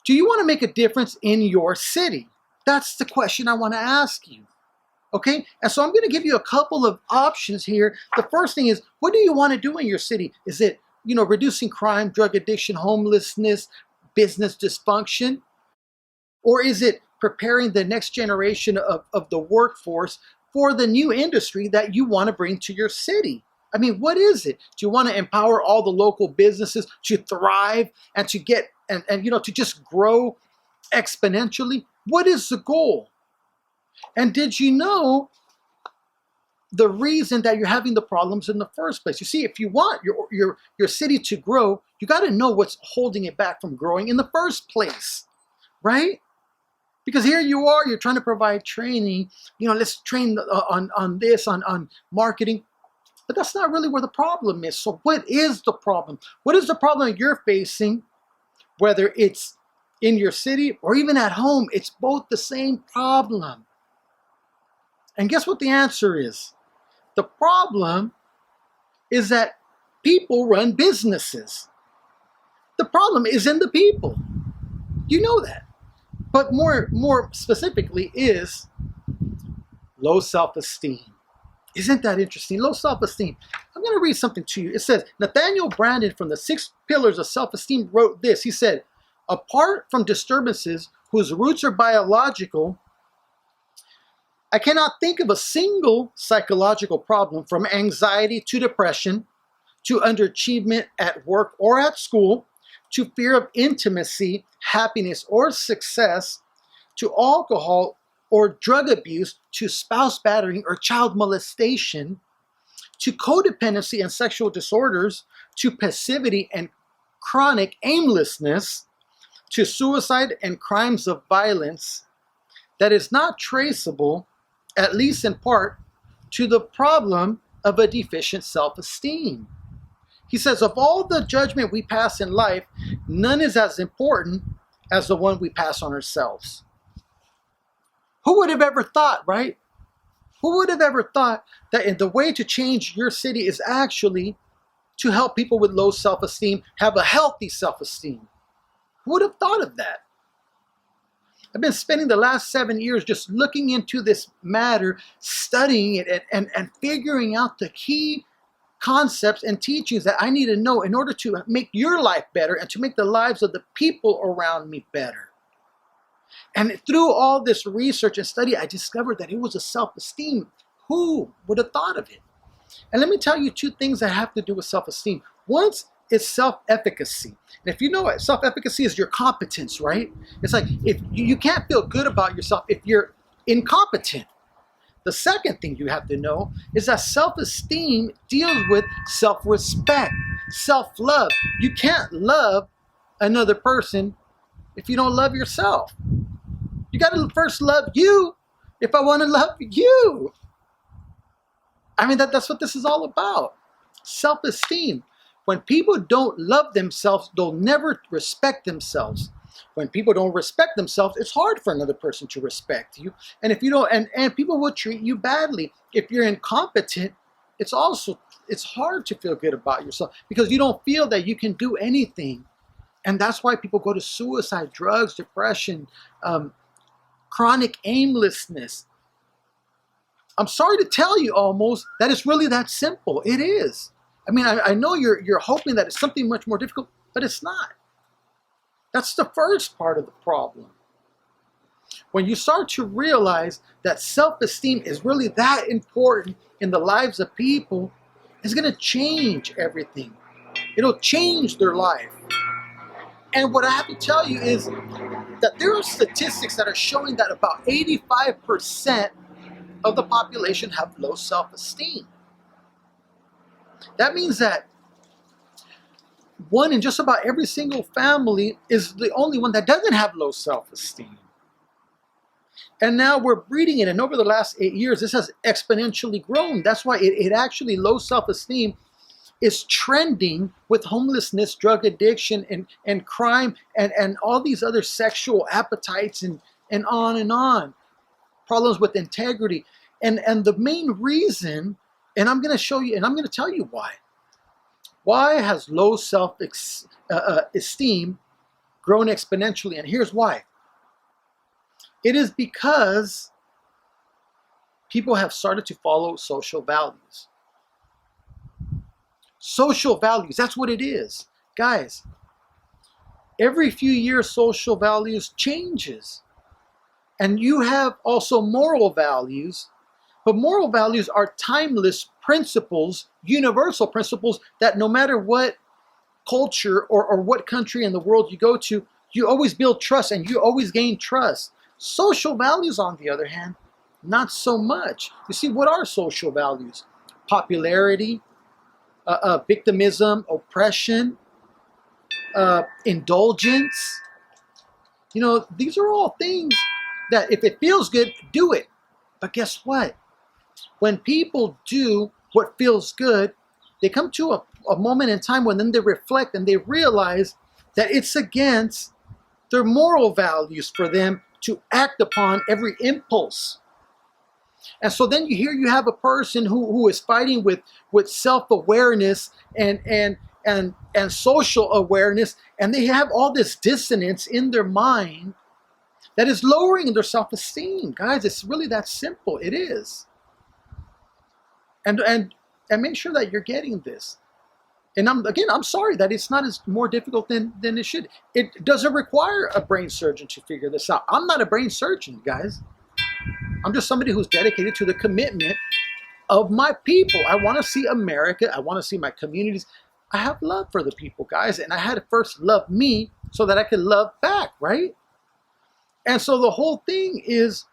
Do you want to make a difference in your city? That's the question I want to ask you. Okay, and so I'm going to give you a couple of options here. The first thing is, what do you want to do in your city? Is it, reducing crime, drug addiction, homelessness, business dysfunction? Or is it preparing the next generation of the workforce for the new industry that you want to bring to your city? I mean, what is it? Do you want to empower all the local businesses to thrive and to get, and to just grow exponentially? What is the goal? And did you know the reason that you're having the problems in the first place? You see, if you want your city to grow, you got to know what's holding it back from growing in the first place, right? Because here you are, you're trying to provide training. Let's train on this, on marketing. But that's not really where the problem is. So what is the problem? What is the problem you're facing, whether it's in your city or even at home? It's both the same problem. And guess what the answer is? The problem is that people run businesses. The problem is in the people. You know that. But more specifically is low self-esteem. Isn't that interesting? Low self-esteem. I'm going to read something to you. It says, Nathaniel Branden from the 6 Pillars of Self-Esteem wrote this. He said, apart from disturbances whose roots are biological, I cannot think of a single psychological problem, from anxiety to depression, to underachievement at work or at school, to fear of intimacy, happiness, or success, to alcohol or drug abuse, to spouse battering or child molestation, to codependency and sexual disorders, to passivity and chronic aimlessness, to suicide and crimes of violence, that is not traceable, at least in part, to the problem of a deficient self-esteem. He says, of all the judgment we pass in life, none is as important as the one we pass on ourselves. Who would have ever thought, right? Who would have ever thought that the way to change your city is actually to help people with low self-esteem have a healthy self-esteem? Who would have thought of that? I've been spending the last 7 years just looking into this matter, studying it, and figuring out the key concepts and teachings that I need to know in order to make your life better and to make the lives of the people around me better. And through all this research and study, I discovered that it was a self-esteem. Who would have thought of it? And let me tell you 2 things that have to do with self-esteem. One is self-efficacy. And if you know what self-efficacy is, your competence, right? It's like if you can't feel good about yourself if you're incompetent. The second thing you have to know is that self-esteem deals with self-respect, self-love. You can't love another person if you don't love yourself. You got to first love you if I want to love you. I mean, that's what this is all about. Self-esteem. When people don't love themselves, they'll never respect themselves. When people don't respect themselves, it's hard for another person to respect you. And if you don't, and people will treat you badly. If you're incompetent, it's hard to feel good about yourself because you don't feel that you can do anything. And that's why people go to suicide, drugs, depression, chronic aimlessness. I'm sorry to tell you almost that it's really that simple. It is. I mean, I know you're hoping that it's something much more difficult, but it's not. That's the first part of the problem. When you start to realize that self-esteem is really that important in the lives of people, it's going to change everything. It'll change their life. And what I have to tell you is that there are statistics that are showing that about 85% of the population have low self-esteem. That means that one in just about every single family is the only one that doesn't have low self-esteem. And now we're breeding it. And over the last 8 years, this has exponentially grown. That's why it actually, low self-esteem is trending with homelessness, drug addiction, and crime, and all these other sexual appetites, and on and on. Problems with integrity. And the main reason, and I'm going to show you, and I'm going to tell you why. Why has low self-esteem grown exponentially. And here's why. It is because people have started to follow social values. Social values, that's what it is. Guys, every few years social values changes. And you have also moral values, but moral values are timeless principles, universal principles that no matter what culture or what country in the world you go to, you always build trust and you always gain trust. Social values, on the other hand, not so much. You see, what are social values? Popularity, victimism, oppression, indulgence. You know, these are all things that if it feels good, do it. But guess what? When people do what feels good, they come to a moment in time when then they reflect and they realize that it's against their moral values for them to act upon every impulse. And so then you have a person who is fighting with self-awareness and social awareness, and they have all this dissonance in their mind that is lowering their self-esteem. Guys, it's really that simple. It is. And make sure that you're getting this. And I'm sorry that it's not as more difficult than it should. It doesn't require a brain surgeon to figure this out. I'm not a brain surgeon, guys. I'm just somebody who's dedicated to the commitment of my people. I want to see America. I want to see my communities. I have love for the people, guys. And I had to first love me so that I could love back, right? And so the whole thing is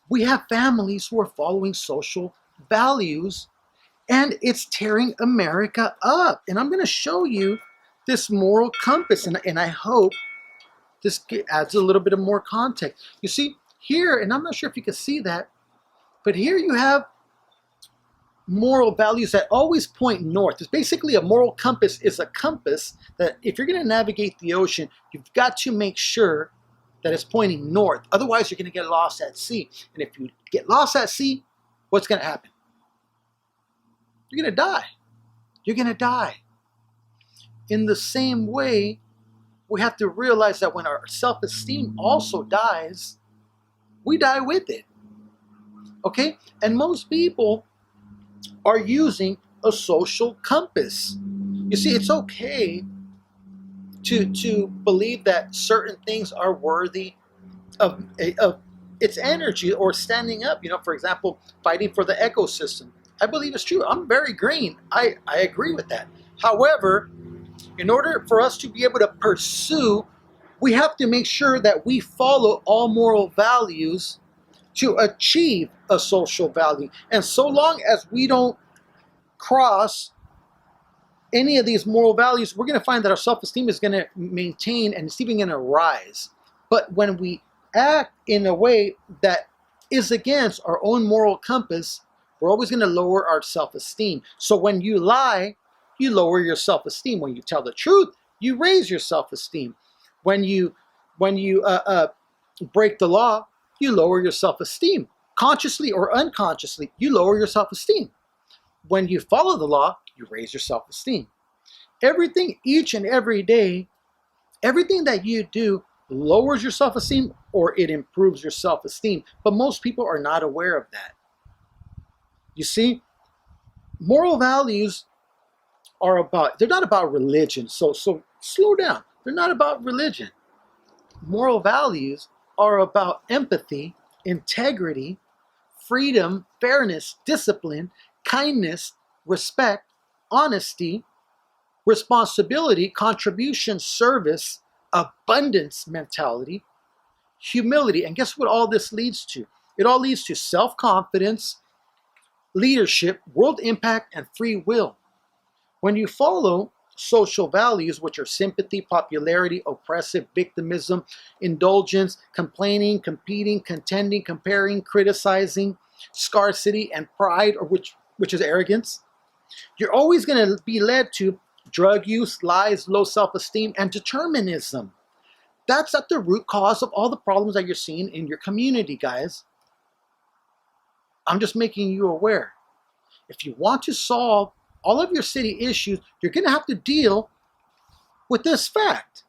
we have families who are following social values, and it's tearing America up. And I'm going to show you this moral compass, and I hope this adds a little bit of more context. You see, here, and I'm not sure if you can see that, but here you have moral values that always point north. It's basically a moral compass is a compass that if you're going to navigate the ocean, you've got to make sure that it's pointing north. Otherwise, you're going to get lost at sea. And if you get lost at sea, what's going to happen? You're going to die. You're going to die. In the same way, we have to realize that when our self-esteem also dies, we die with it. Okay? And most people are using a social compass. You see, it's okay to believe that certain things are worthy of its energy or standing up. You know, for example, fighting for the ecosystem. I believe it's true. I'm very green. I agree with that. However, in order for us to be able to pursue, we have to make sure that we follow all moral values to achieve a social value. And so long as we don't cross any of these moral values, we're going to find that our self-esteem is going to maintain and it's even going to rise. But when we act in a way that is against our own moral compass, we're always going to lower our self-esteem. So when you lie, you lower your self-esteem. When you tell the truth, you raise your self-esteem. When you break the law, you lower your self-esteem. Consciously or unconsciously, you lower your self-esteem. When you follow the law, you raise your self-esteem. Everything, each and every day, everything that you do lowers your self-esteem or it improves your self-esteem. But most people are not aware of that. You see, moral values they're not about religion. So slow down. They're not about religion. Moral values are about empathy, integrity, freedom, fairness, discipline, kindness, respect, honesty, responsibility, contribution, service, abundance mentality, humility. And guess what all this leads to? It all leads to self-confidence, leadership, world impact, and free will. When you follow social values, which are sympathy, popularity, oppressive, victimism, indulgence, complaining, competing, contending, comparing, criticizing, scarcity, and pride, or which is arrogance, you're always going to be led to drug use, lies, low self-esteem, and determinism. That's at the root cause of all the problems that you're seeing in your community, guys. I'm just making you aware. If you want to solve all of your city issues, you're going to have to deal with this fact.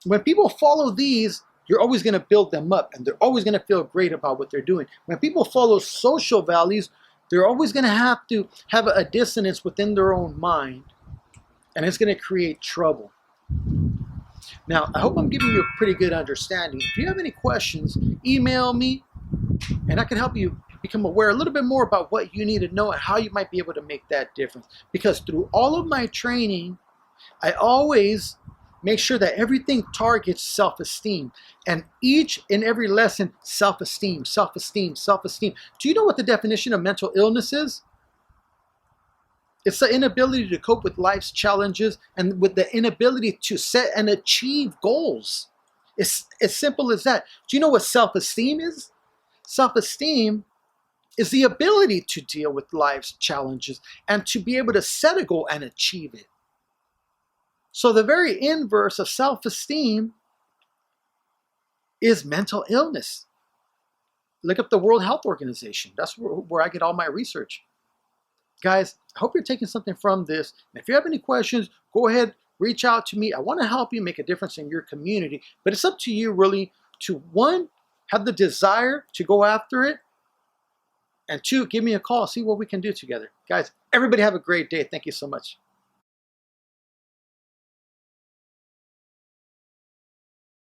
When people follow these, you're always going to build them up and they're always going to feel great about what they're doing. When people follow social values, they're always going to have a dissonance within their own mind, and it's going to create trouble. Now, I hope I'm giving you a pretty good understanding. If you have any questions, email me, and I can help you become aware a little bit more about what you need to know and how you might be able to make that difference. Because through all of my training, I always make sure that everything targets self-esteem. And each and every lesson, self-esteem, self-esteem, self-esteem. Do you know what the definition of mental illness is? It's the inability to cope with life's challenges and with the inability to set and achieve goals. It's as simple as that. Do you know what self-esteem is? Self-esteem is the ability to deal with life's challenges and to be able to set a goal and achieve it. So the very inverse of self-esteem is mental illness. Look up the World Health Organization. That's where I get all my research. Guys, I hope you're taking something from this. And if you have any questions, go ahead, reach out to me. I want to help you make a difference in your community. But it's up to you really to, one, have the desire to go after it. And two, give me a call, see what we can do together. Guys, everybody have a great day. Thank you so much.